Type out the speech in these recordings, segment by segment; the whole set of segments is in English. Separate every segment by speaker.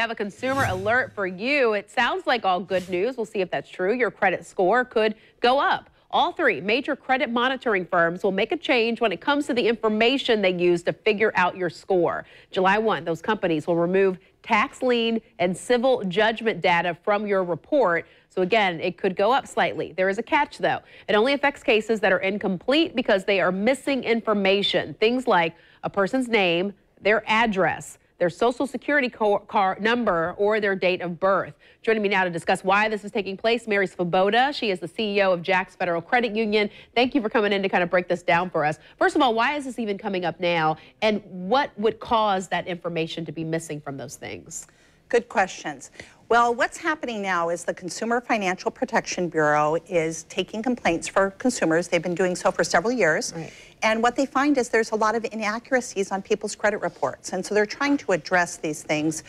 Speaker 1: Have a consumer alert for you. It sounds like all good news. We'll see if that's true. Your credit score could go up. All three major credit monitoring firms will make a change when it comes to the information they use to figure out your score. July 1, those companies will remove tax lien and civil judgment data from your report. So again, it could go up slightly. There is a catch, though. It only affects cases that are incomplete because they are missing information. Things like a person's name, their address, their social security card number, or their date of birth. Joining me now to discuss why this is taking place, Mary Svoboda. She is the CEO of Jax Federal Credit Union. Thank you for coming in to kind of break this down for us. First of all, why is this even coming up now, and what would cause that information to be missing from those things?
Speaker 2: Good questions. Well, what's happening now is the Consumer Financial Protection Bureau is taking complaints for consumers. They've been doing so for several years.
Speaker 1: Right.
Speaker 2: And what they find is there's a lot of inaccuracies on people's credit reports. And so they're trying to address these things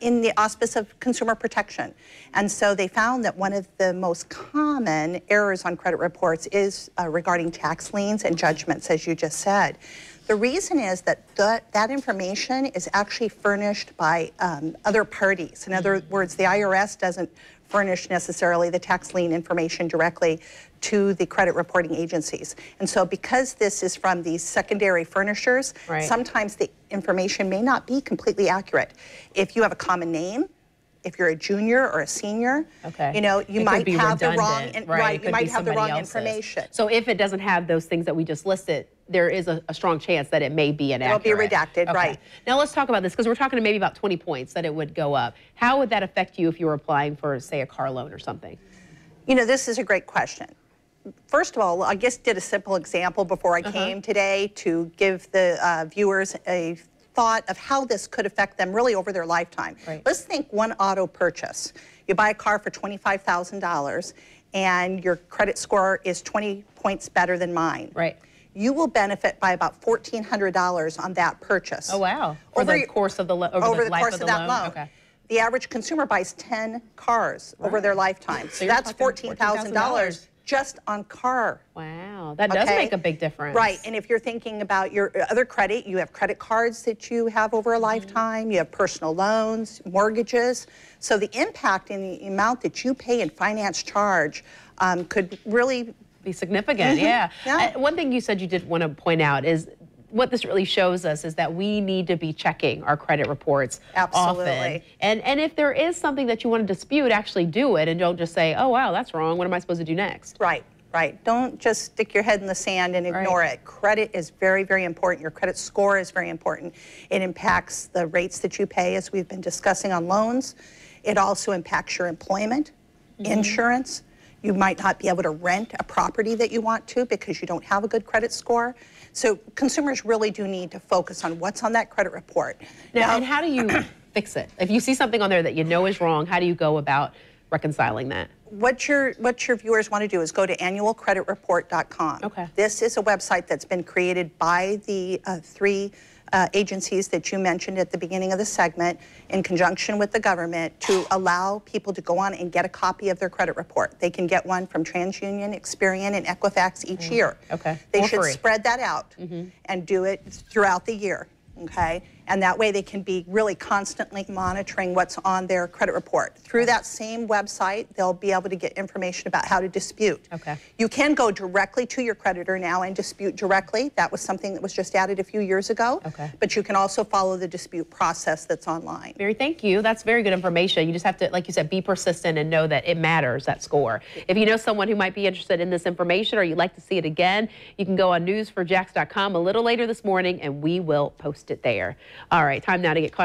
Speaker 2: in the auspice of consumer protection. And so they found that one of the most common errors on credit reports is regarding tax liens and judgments, as you just said. The reason is that that information is actually furnished by other parties. In other words, the IRS doesn't furnish necessarily the tax lien information directly to the credit reporting agencies. And so because this is from these secondary furnishers,
Speaker 1: right,
Speaker 2: sometimes the information may not be completely accurate. If you have a common name, if you're a junior or a senior,
Speaker 1: okay,
Speaker 2: you know, you might have the wrong,
Speaker 1: right?
Speaker 2: You might have the wrong information.
Speaker 1: So if it doesn't have those things that we just listed, there is a strong chance that it may be inaccurate.
Speaker 2: It'll be redacted,
Speaker 1: okay,
Speaker 2: right.
Speaker 1: Now let's talk about this, because we're talking to maybe about 20 points that it would go up. How would that affect you if you were applying for, say, a car loan or something?
Speaker 2: You know, this is a great question. First of all, I just did a simple example before I came today to give the viewers a thought of how this could affect them really over their lifetime.
Speaker 1: Right.
Speaker 2: Let's think one auto purchase. You buy a car for $25,000 and your credit score is 20 points better than mine.
Speaker 1: Right.
Speaker 2: You will benefit by about $1,400 on that purchase.
Speaker 1: Oh, wow. Over the course of the loan?
Speaker 2: Over the course of that loan.
Speaker 1: Okay.
Speaker 2: The average consumer buys 10 cars over their lifetime. So that's $14,000 just on car.
Speaker 1: Wow, that does make a big difference.
Speaker 2: Right, and if you're thinking about your other credit, you have credit cards that you have over a lifetime, you have personal loans, mortgages. So the impact in the amount that you pay in finance charge could really
Speaker 1: be significant, yeah. One thing you said you did want to point out is what this really shows us is that we need to be checking our credit reports often. And if there is something that you want to dispute, actually do it, and don't just say, oh, wow, that's wrong. What am I supposed to do next?
Speaker 2: Right, right. Don't just stick your head in the sand and ignore it. Credit is very, very important. Your credit score is very important. It impacts the rates that you pay, as we've been discussing on loans. It also impacts your employment, insurance. You might not be able to rent a property that you want to because you don't have a good credit score. So consumers really do need to focus on what's on that credit report.
Speaker 1: Now, and how do you fix it? If you see something on there that you know is wrong, how do you go about reconciling that?
Speaker 2: What your viewers want to do is go to annualcreditreport.com.
Speaker 1: Okay.
Speaker 2: This is a website that's been created by the three agencies that you mentioned at the beginning of the segment in conjunction with the government to allow people to go on and get a copy of their credit report. They can get one from TransUnion, Experian, and Equifax each year.
Speaker 1: Okay.
Speaker 2: They should spread that out and do it throughout the year. Okay, and that way they can be really constantly monitoring what's on their credit report. Through that same website, they'll be able to get information about how to dispute.
Speaker 1: Okay.
Speaker 2: You can go directly to your creditor now and dispute directly. That was something that was just added a few years ago.
Speaker 1: Okay.
Speaker 2: But you can also follow the dispute process that's online.
Speaker 1: Mary, thank you. That's very good information. You just have to, like you said, be persistent and know that it matters, that score. If you know someone who might be interested in this information or you'd like to see it again, you can go on newsforjax.com a little later this morning and we will post it there. All right, time now to get caught up.